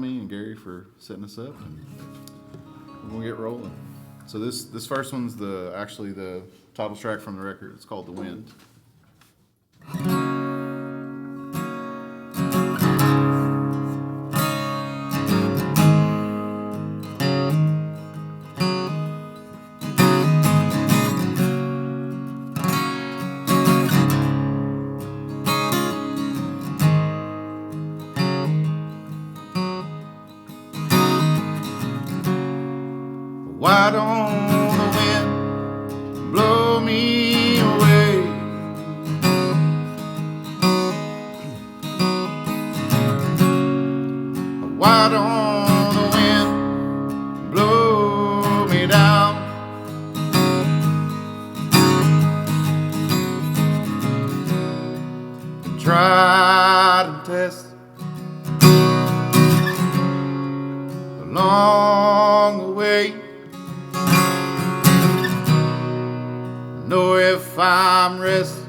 Me and Gary for setting us up, and we're gonna get rolling. So this first one's actually the title track from the record. It's called "The Wind." Why don't the wind blow me away? Why don't the wind blow me down? And try to test along the way. Know if I'm resting,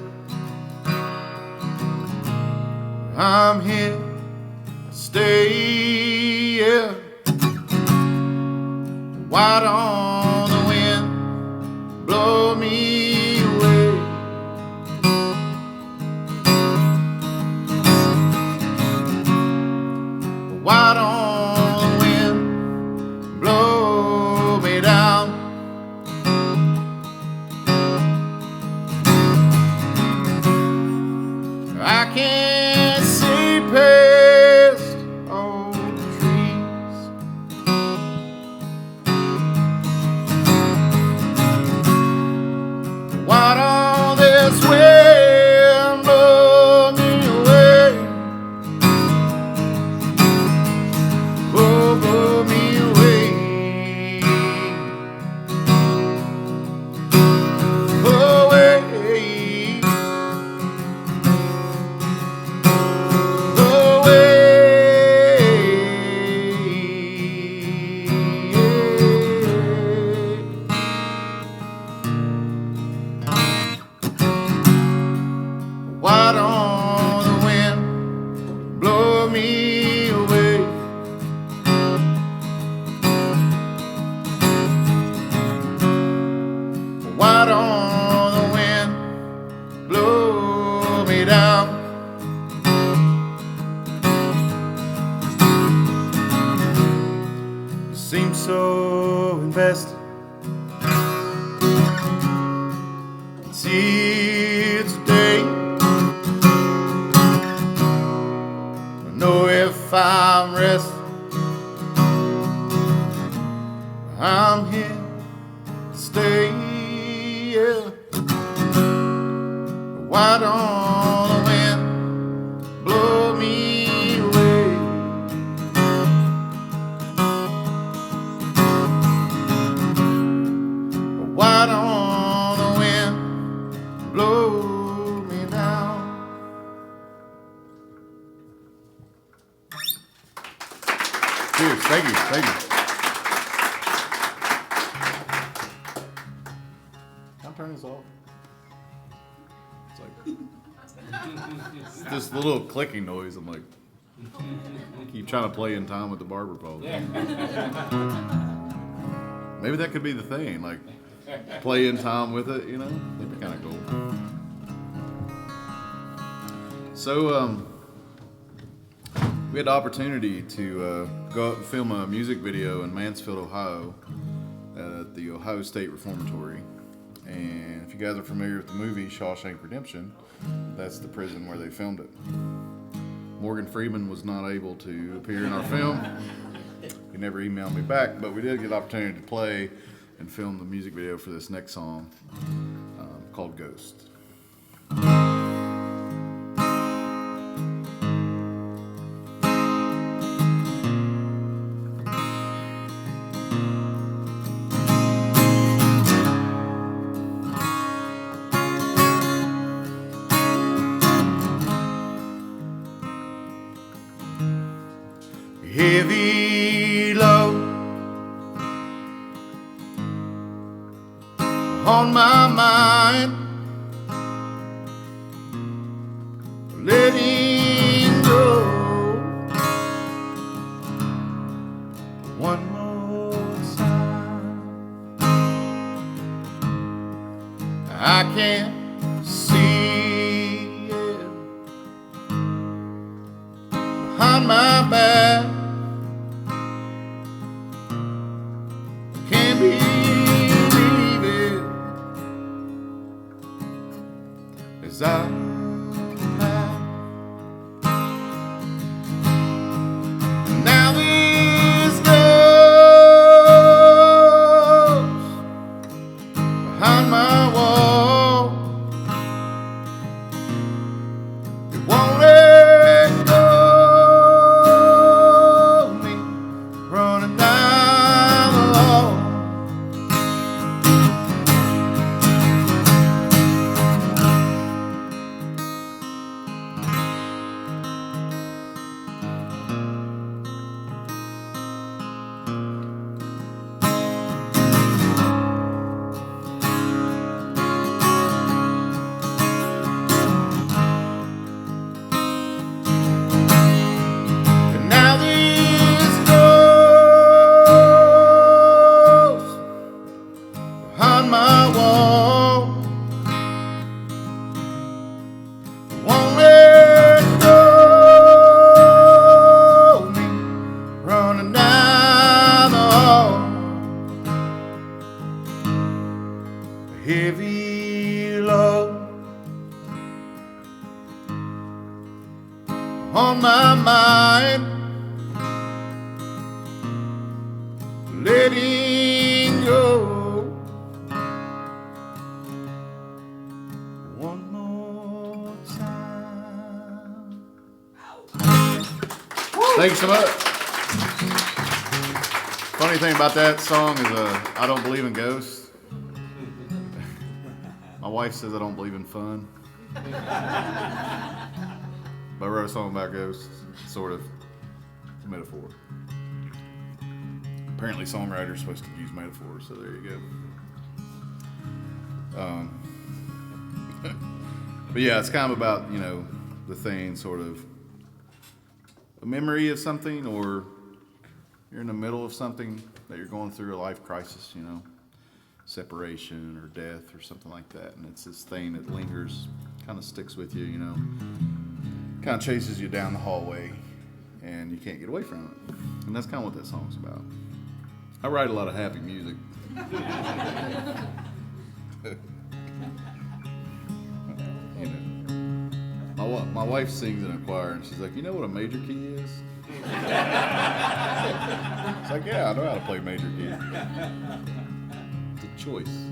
I'm here to stay. Yeah. Why don't the wind blow me away? Why don't the wind blow me down? I can't see past all the trees. Why don't this wind blow me away? Oh, blow me away. Away. Why don't the wind blow me away? Why don't the wind blow me down? You seem so invested. It's here today. Know if I'm resting, I'm here to stay. Yeah. Why don't the wind blow me away? Why don't the wind blow me down? Cheers. Thank you. Thank you. Can I turn this off? It's like it's this little clicking noise. I'm like, keep trying to play in time with the barber pole. Maybe that could be the thing. Like, play in time with it. You know, that'd be kind of cool. So, we had the opportunity to go up and film a music video in Mansfield, Ohio, at the Ohio State Reformatory. And if you guys are familiar with the movie Shawshank Redemption, that's the prison where they filmed it. Morgan Freeman was not able to appear in our film. He never emailed me back, but we did get the opportunity to play and film the music video for this next song called Ghost. Heavy load on my mind, letting go. one more time. I can't see it behind my back. Can't believe it as I pack. Now this goes behind my wall. It won't let go of me running down the hall. And now this goes behind my wall. Won't let go of me running down the hall. A heavy load on my mind, letting go one more time. Thanks so much. Funny thing about that song is I don't believe in ghosts. My wife says I don't believe in fun. But I wrote a song about ghosts, sort of. It's a metaphor. Apparently songwriters are supposed to use metaphors, so there you go. But yeah, it's kind of about, you know, the thing, sort of a memory of something, or you're in the middle of something that you're going through, a life crisis, you know, separation or death or something like that. And it's this thing that lingers, kind of sticks with you, you know, kind of chases you down the hallway and you can't get away from it. And that's kind of what that song's about. I write a lot of happy music. You know, my wife sings in a choir, and she's like, "You know what a major key is?" It's like, "Yeah, I know how to play major key." It's a choice.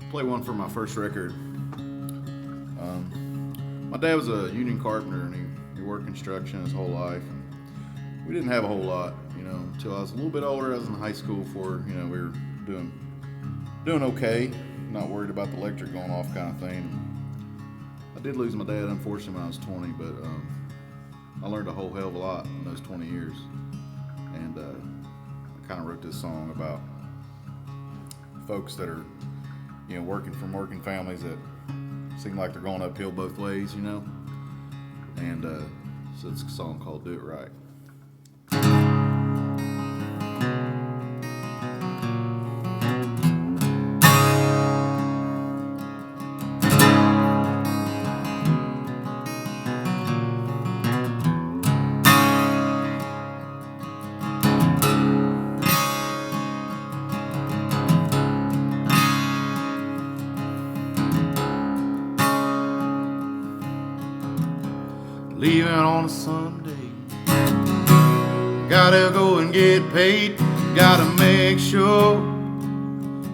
Play one for my first record. My dad was a union carpenter, and he worked construction his whole life. And we didn't have a whole lot, you know, until I was a little bit older. I was in high school before, you know, we were doing okay, not worried about the electric going off kind of thing. I did lose my dad, unfortunately, when I was 20, but I learned a whole hell of a lot in those 20 years. And I kind of wrote this song about folks that are, you know, working families that seem like they're going uphill both ways, you know. And so it's a song called "Do It Right." Leaving on a Sunday, gotta go and get paid, gotta make sure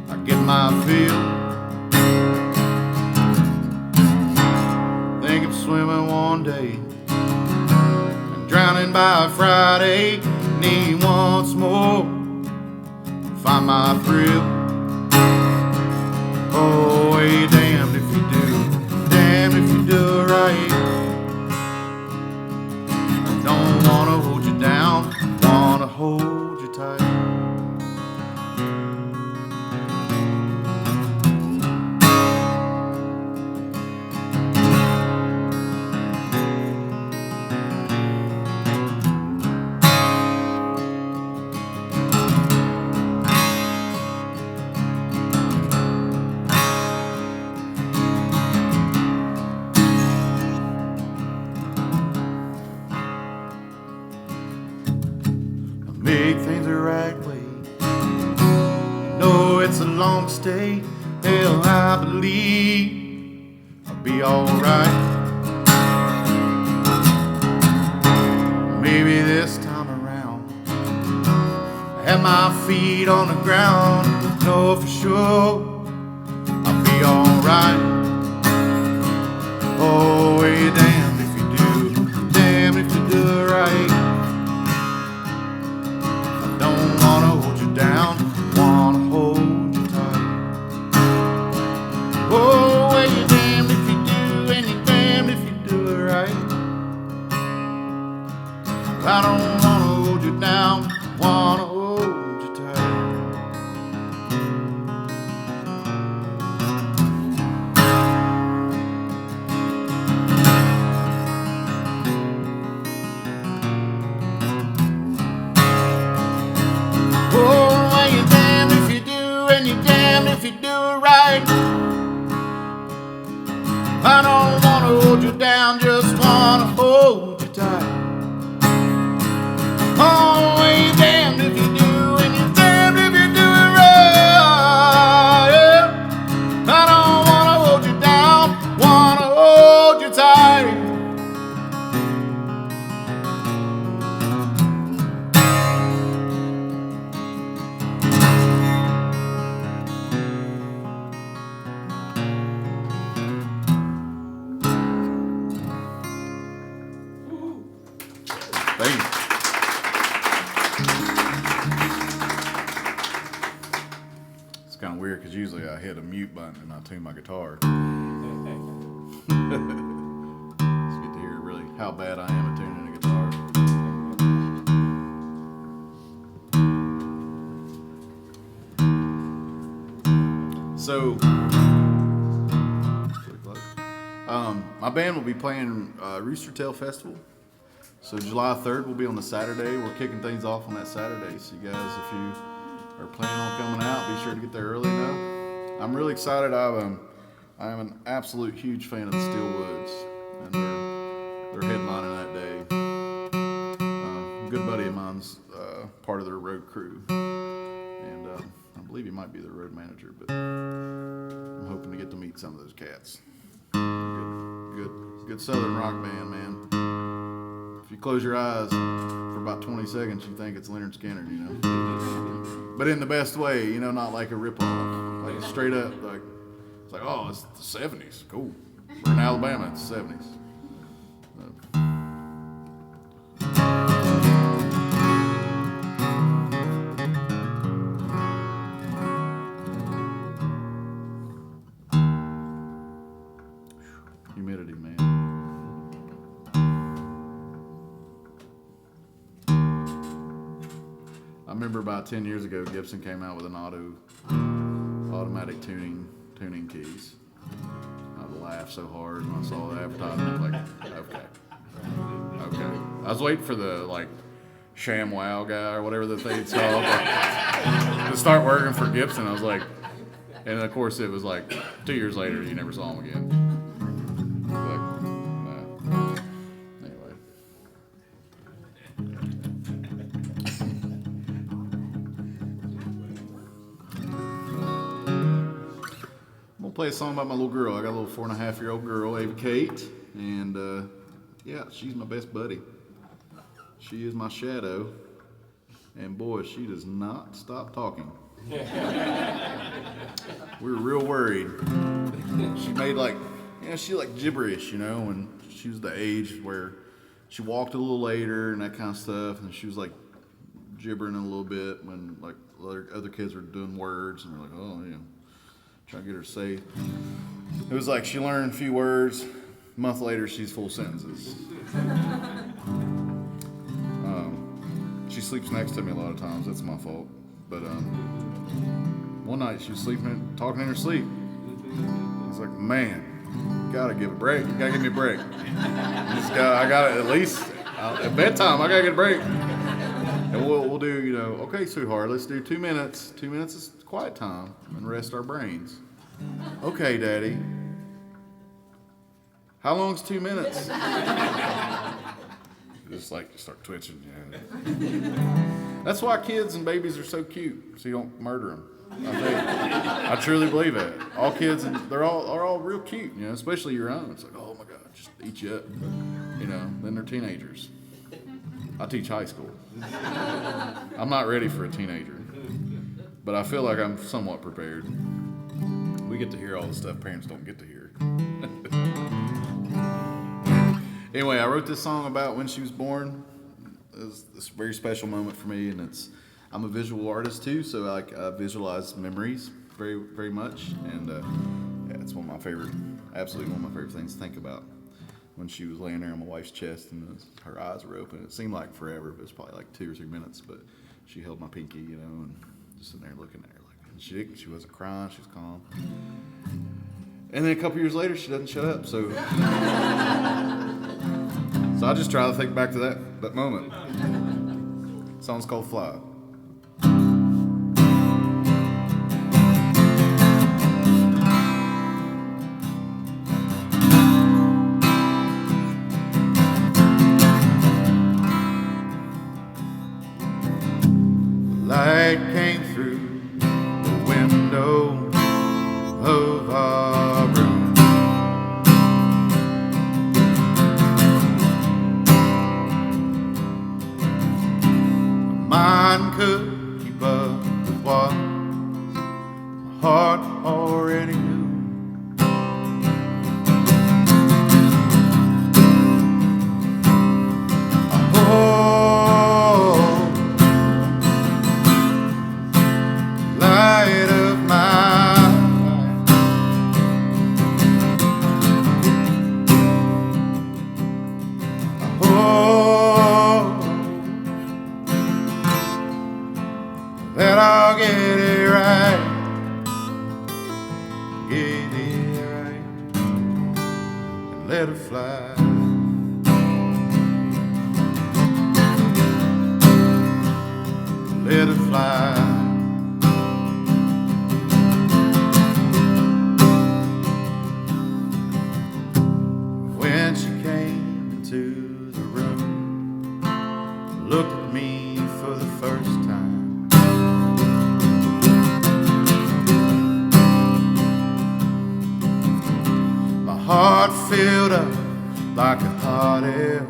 I get my fill. Think of swimming one day and drowning by Friday, need once more, find my thrill. Oh, hey, damned if you do, damned if you do it right. Don't wanna hold you down, wanna hold you tight. don't stay, hell, I believe I'll be alright. Maybe this time around I have my feet on the ground, know for sure I'll be alright. Oh, you're damned if you do, damned if you do it right. I don't wanna hold you down, wanna hold you tight. Oh, well, you're damned if you do, and you're damned if you do it right. I don't wanna hold you down, wanna hold you tight. Oh, well, you're damned if you do, and you're damned if you do it right. I don't wanna hold you down, just wanna hold you tight. Oh, you're damned if you do, and you're damned if you do it right. Yeah. I don't wanna hold you down, wanna hold you tight. Thank you. It's kind of weird because usually I hit a mute button and I tune my guitar. Just get to hear really how bad I am at tuning a guitar. So, my band will be playing Rooster Tail Festival. So July 3rd will be on the Saturday. We're kicking things off on that Saturday. So you guys, if you are planning on coming out, be sure to get there early enough. I'm really excited. I am an absolute huge fan of the Steelwoods, and they're headlining that day. A good buddy of mine's part of their road crew, and I believe he might be their road manager. But I'm hoping to get to meet some of those cats. Good Southern rock band, man. If you close your eyes for about 20 seconds, you think it's Leonard Skinner, you know. But in the best way, you know, not like a ripoff. Like straight up, like, it's like, oh, it's the 70s. Cool. We're in Alabama, it's the 70s. Humidity, man. I remember about 10 years ago, Gibson came out with an automatic tuning keys. I laughed so hard when I saw the advertisement. Like, okay. I was waiting for the like ShamWow guy or whatever that they'd called to start working for Gibson. I was like, and of course it was like 2 years later, you never saw him again. Like, nah. Anyway. Play a song about my little girl. I got a little 4.5-year-old girl, Ava Kate, and yeah, she's my best buddy. She is my shadow, and boy, she does not stop talking. We were real worried. She made she like gibberish, you know, when she was the age where she walked a little later and that kind of stuff, and she was like gibbering a little bit when like other kids were doing words, and we're like, oh yeah. Trying to get her to say. It was like she learned a few words. A month later, she's full sentences. She sleeps next to me a lot of times. That's my fault. But one night she was talking in her sleep. I was like, man, you gotta give a break. You gotta give me a break. I gotta at least at bedtime. I gotta get a break. And we'll do, you know, okay, sweetheart, let's do 2 minutes. 2 minutes is quiet time and rest our brains. Okay, Daddy. How long's 2 minutes? Just like you start twitching. Yeah. That's why kids and babies are so cute, so you don't murder them. I truly believe it. All kids, are all real cute, especially your own. It's like, oh my God, just eat you up. Then they're teenagers. I teach high school. I'm not ready for a teenager, but I feel like I'm somewhat prepared. We get to hear all the stuff parents don't get to hear. Anyway, I wrote this song about when she was born. It was this very special moment for me, and I'm a visual artist too, so I visualize memories very, very much, and it's absolutely one of my favorite things to think about. When she was laying there on my wife's chest and her eyes were open, it seemed like forever, but it was probably like 2 or 3 minutes. But she held my pinky, and just sitting there looking at her and she wasn't crying, she was calm. And then a couple years later, she doesn't shut up. So I just try to think back to that moment. The song's called Fly. Light came through the window of our room. My mind could keep up with what my heart already knew. Light of my life, I hope that I'll get it right, and let it fly. Let it fly. When she came into the room, looked at me for the first time. My heart filled up like a hot air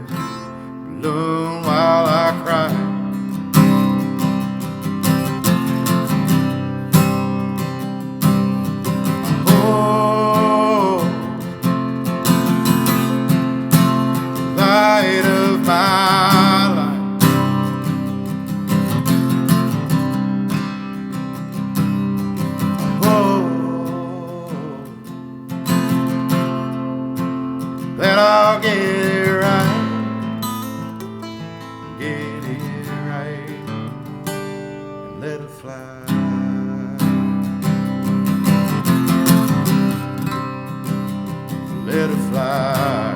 balloon while I cried. Light of my life, oh, that I'll get it right, and let it fly. Let it fly.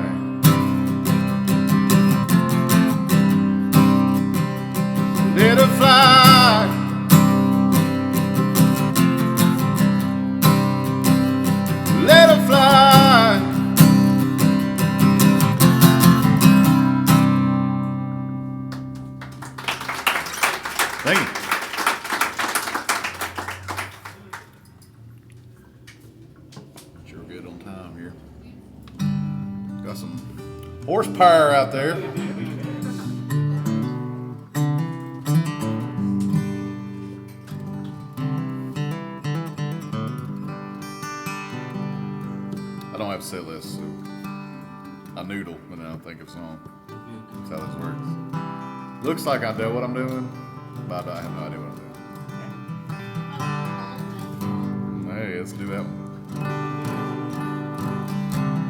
Let it fly. Let it fly. Thank you. Sure good on time here. Got some horsepower out there. I don't have a set list, so I noodle when I don't think of a song. That's how this works. Looks like I know what I'm doing, but I have no idea what I'm doing. Hey, let's do that one.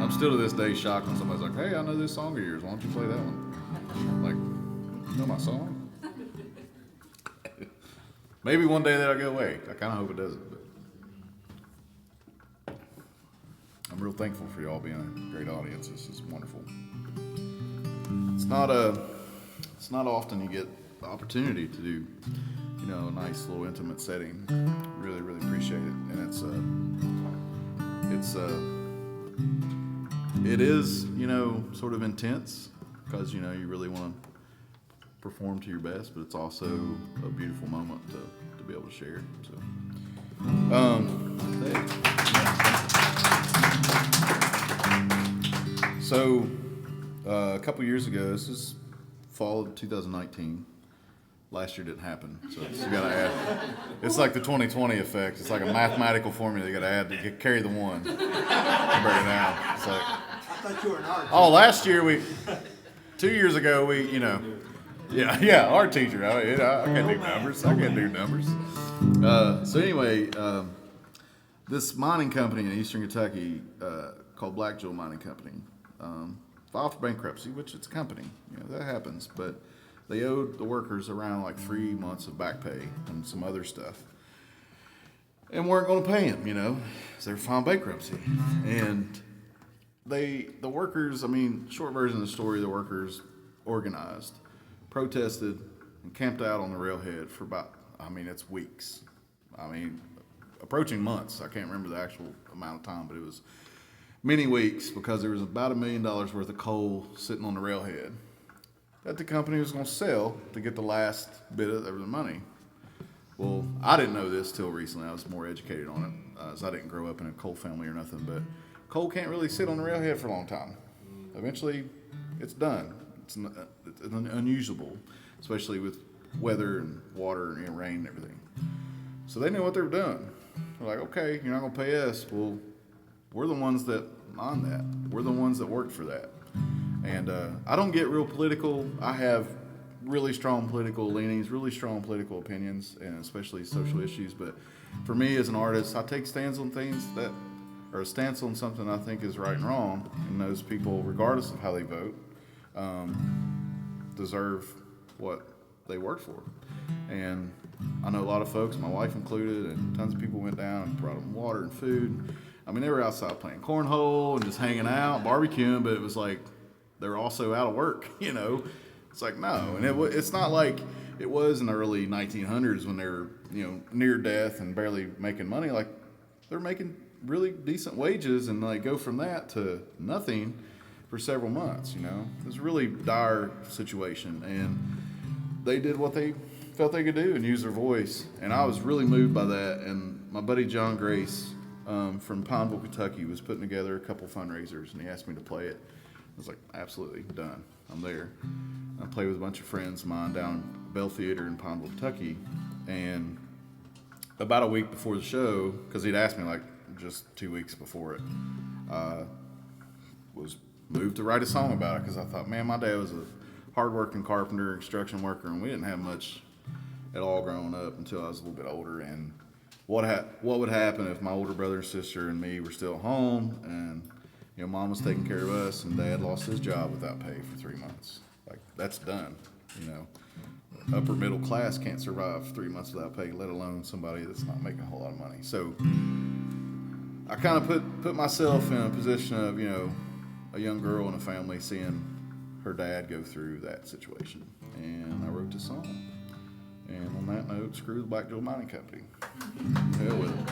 I'm still to this day shocked when somebody's like, hey, I know this song of yours. Why don't you play that one? I'm like, you know my song? Maybe one day that'll go away. I kind of hope it doesn't. But I'm real thankful for y'all being a great audience. This is wonderful. It's not often you get the opportunity to do, a nice little intimate setting. Really, really appreciate it. And it is, sort of intense because, you really want to perform to your best, but it's also a beautiful moment to be able to share. So So, a couple years ago, this is fall of 2019. Last year didn't happen, so you gotta add. It's like the 2020 effect. It's like a mathematical formula you gotta add to carry the one. Break it down. It's like, I thought you were an art. oh, last year 2 years ago yeah, art teacher. I can't do numbers. I can't do numbers. So anyway, this mining company in Eastern Kentucky called Black Jewel Mining Company filed for bankruptcy, which it's a company. That happens, but they owed the workers around like 3 months of back pay and some other stuff, and weren't going to pay them. So they were filing bankruptcy, and the workers. I mean, short version of the story: the workers organized, protested, and camped out on the railhead for about, it's weeks. Approaching months. I can't remember the actual amount of time, but it was many weeks because there was about $1 million worth of coal sitting on the railhead that the company was going to sell to get the last bit of the money. Well, I didn't know this till recently. I was more educated on it, so I didn't grow up in a coal family or nothing, but coal can't really sit on the railhead for a long time. Eventually, it's done. It's unusable, especially with weather and water and rain and everything. So they knew what they were doing. They're like, okay, you're not going to pay us. Well, we're the ones that on that. We're the ones that worked for that. And I don't get real political. I have really strong political leanings, really strong political opinions, and especially social issues. But for me as an artist, I take stands on things or a stance on something I think is right and wrong. And those people, regardless of how they vote, deserve what they work for. And I know a lot of folks, my wife included, and tons of people went down and brought them water and food. They were outside playing cornhole and just hanging out, barbecuing, but it was like they were also out of work, It's like, no. And it's not like it was in the early 1900s when they were, near death and barely making money. Like, they're making really decent wages, and they go from that to nothing for several months, It was a really dire situation, and they did what they felt they could do and use their voice. And I was really moved by that. And my buddy John Grace from Pineville, Kentucky, was putting together a couple fundraisers, and he asked me to play it. I was like, absolutely, done. I'm there. I played with a bunch of friends of mine down at Bell Theater in Pineville, Kentucky. And about a week before the show, because he'd asked me like just 2 weeks before it, was moved to write a song about it, because I thought, man, my dad was a hardworking carpenter, construction worker, and we didn't have much at all growing up until I was a little bit older. And what would happen if my older brother and sister and me were still at home, and mom was taking care of us, and dad lost his job without pay for 3 months. Like, that's done. Upper middle class can't survive 3 months without pay, let alone somebody that's not making a whole lot of money. So I kind of put myself in a position of, a young girl in a family seeing her dad go through that situation. And I wrote this song. And on that note, screw the Black Jewel Mining Company. Hell with it.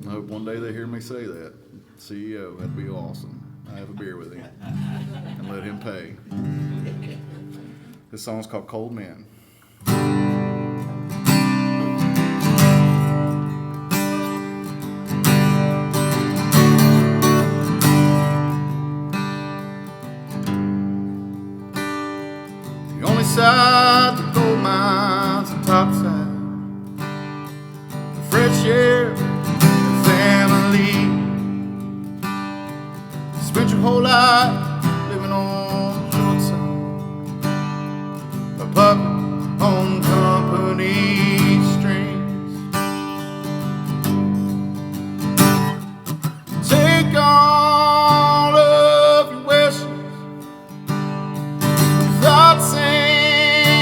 I hope one day they hear me say that. CEO, that'd be awesome. I have a beer with him and let him pay. This song's called Cold Men. The only side, the gold mines, the top side, the fresh air, the family. Spent your whole life living on the short side, a puppet on company strings. Take all of your wishes without saying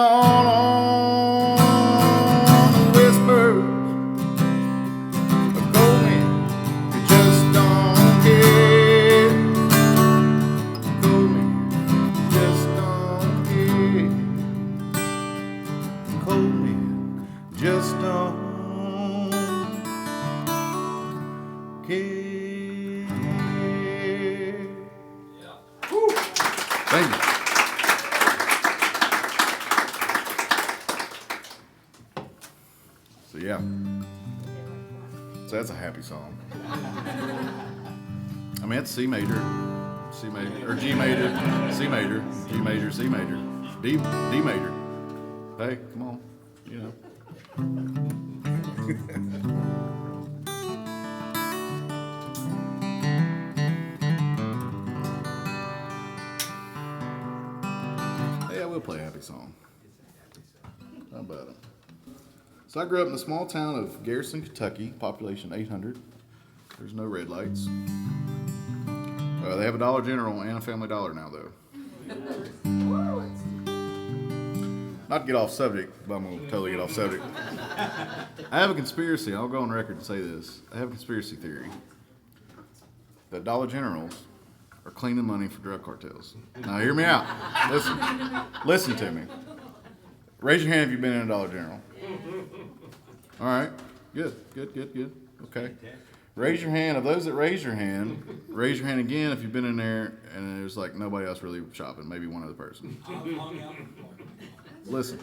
on the whispers of cold men who just don't care. Cold men who just don't care. Cold men just don't care. Thank you. So yeah, so that's a happy song. I mean, it's C major, or G major, C major, G major, C major, D major. Hey, come on, you know. We'll play a happy song. How about it? So I grew up in the small town of Garrison, Kentucky, population 800. There's no red lights. They have a Dollar General and a Family Dollar now, though. Not to get off subject, but I'm going to totally get off subject. I have a conspiracy. I'll go on record and say this. I have a conspiracy theory that Dollar Generals are cleaning money for drug cartels. Now hear me out. Listen to me. Raise your hand if you've been in a Dollar General. All right. Good. Okay. Raise your hand. Of those that raise your hand again if you've been in there and there's like nobody else really shopping, maybe one other person. Listen.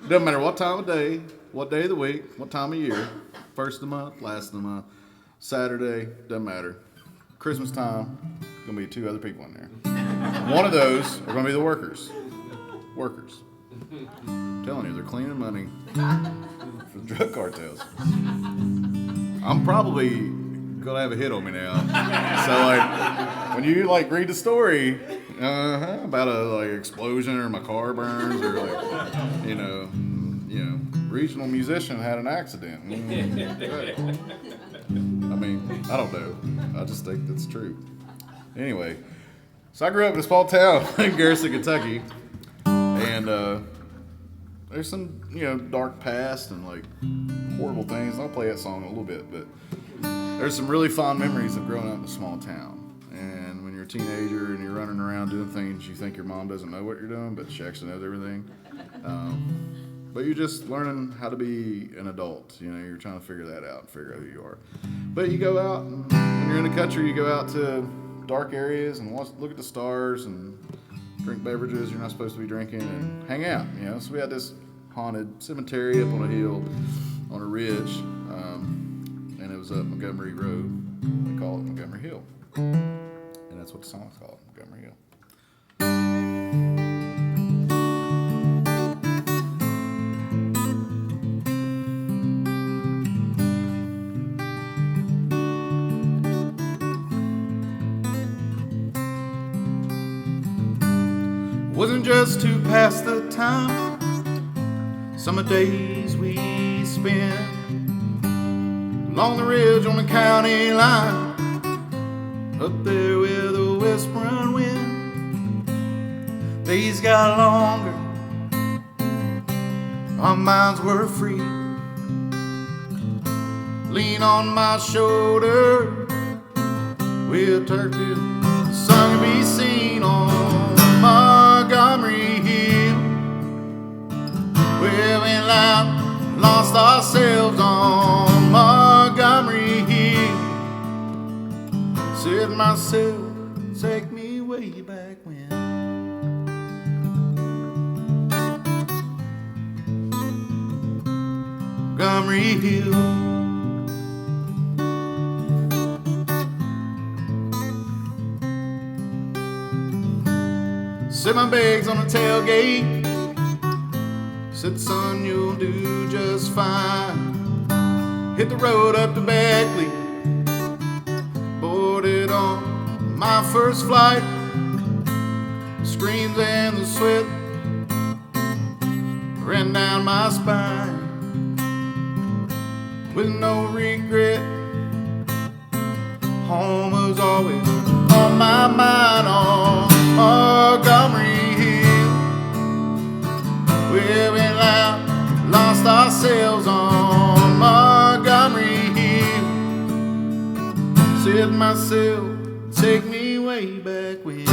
Doesn't matter what time of day, what day of the week, what time of year, first of the month, last of the month, Saturday, doesn't matter. Christmas time, going to be 2 other people in there. One of those are going to be the workers. I'm telling you, they're cleaning money for the drug cartels. I'm probably going to have a hit on me now. So, like, when you, like, read the story about a, like, explosion or my car burns or, like, you know, regional musician had an accident. Good. I mean, I don't know. I just think that's true. Anyway, so I grew up in a small town in Garrison, Kentucky, and there's some, dark past and like horrible things. I'll play that song in a little bit, but there's some really fond memories of growing up in a small town. And when you're a teenager and you're running around doing things, you think your mom doesn't know what you're doing, but she actually knows everything. But you're just learning how to be an adult. You're trying to figure that out, figure out who you are. But you go out, and when you're in the country, you go out to dark areas and look at the stars and drink beverages you're not supposed to be drinking and hang out. So we had this haunted cemetery up on a hill, on a ridge, and it was up Montgomery Road. They call it Montgomery Hill. And that's what the song's called, Montgomery Hill. Wasn't just to pass the time, summer days we spent along the ridge on the county line, up there with a whispering wind. Days got longer, our minds were free. Lean on my shoulder, we'll turkey, the sun can be seen on Montgomery Hill. We went out, lost ourselves on Montgomery Hill. Said myself, take me way back when. Montgomery Hill. Set my bags on the tailgate. Said, son, you'll do just fine. Hit the road up to Beckley. Boarded on my first flight. The screams and the sweat ran down my spine. With no regret, home was always on my mind. On Montgomery Hill, We went out, lost ourselves on Montgomery Hill. Said to myself, take me way back when.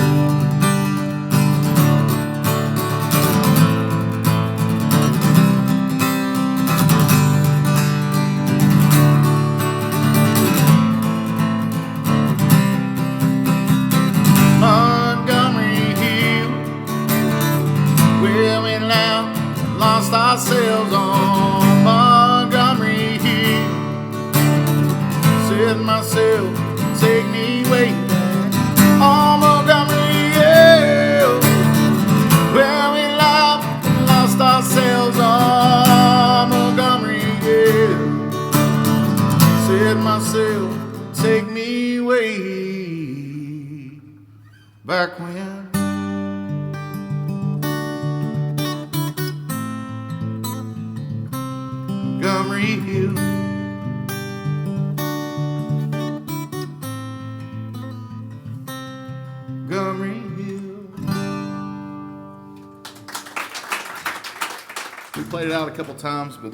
Montgomery Hill, we went out, lost ourselves on Montgomery Hill. Said to myself, take me way back on Montgomery Hill, where we lost ourselves on Montgomery Hill. Said to myself, take me way back when. Montgomery Hill, Montgomery Hill. We played it out a couple times, but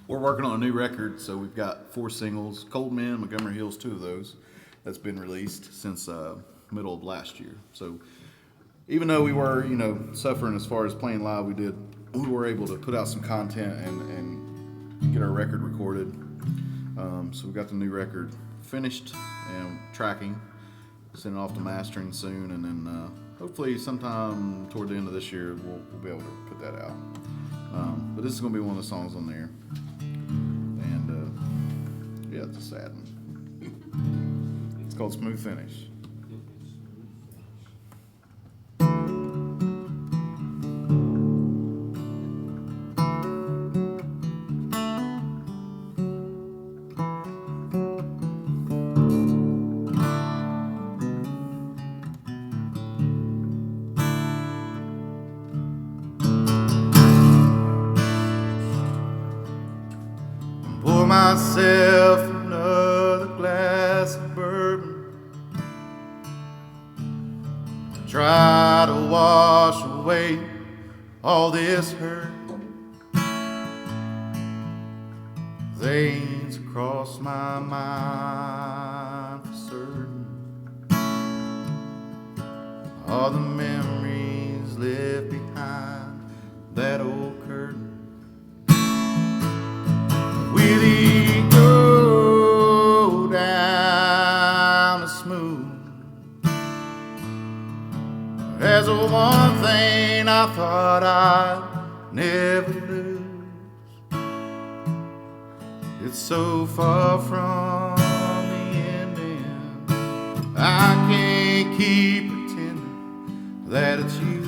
we're working on a new record, so we've got 4 singles. Cold Men, Montgomery Hill's 2 of those. That's been released since middle of last year. So even though we were, suffering as far as playing live, we were able to put out some content and get our record recorded. So we got the new record finished and tracking, sending it off to mastering soon, and then hopefully sometime toward the end of this year we'll be able to put that out. But this is going to be one of the songs on there, and yeah, it's a sad one. It's called Smooth Finish. Pour myself another glass of bourbon, try to wash away all this hurt. Things across my mind for certain, all the memories left behind that old curtain. Will he go down as smooth as the one thing I thought I'd never lose? It's so far from the ending, I can't keep pretending that it's you.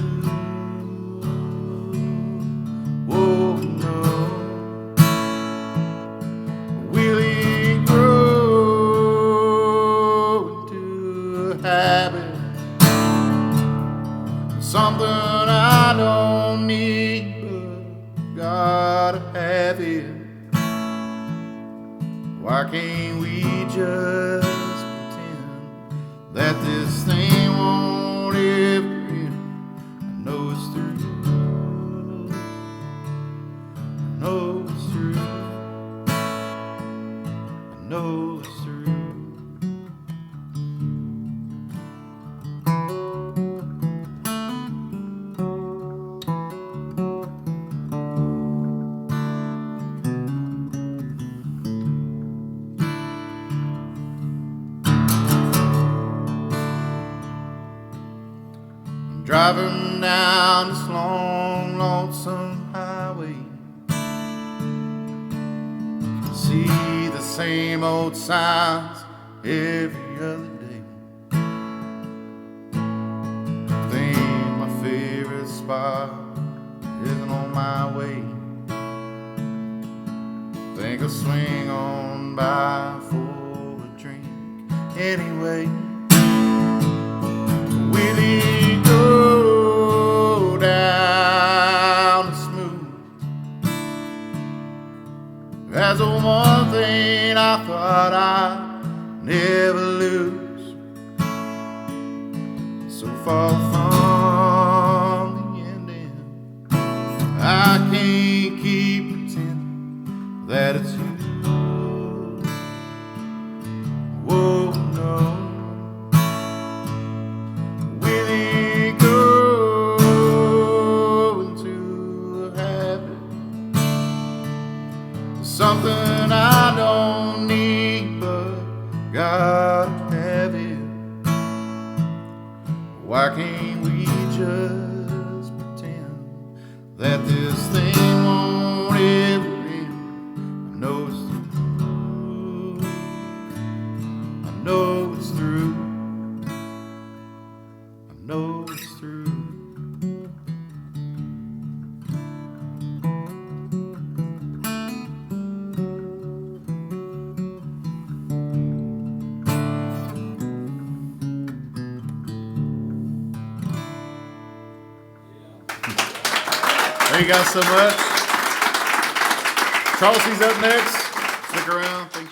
Oh no. Will it grow into a habit, something I don't need but gotta have it? Why can't we just pretend that this thing won't ever end? I know it's through, I know it's through, I know it's through. Driving down this long, lonesome highway, see the same old signs every other day. Think my favorite spot isn't on my way. Think I'll swing on by for a drink anyway. Will he go down the smooth as the one thing I thought I'd never lose? So far from the ending, I can't keep pretending that it's you. Whoa, no. With it going to a habit, something I don't need, but gotta have it. Why can't we just pretend that this thing won't ever end? I know it's through. I know it's through. I know it's through. Thank you guys so much. Charlsee's up next. Stick around. Thank you.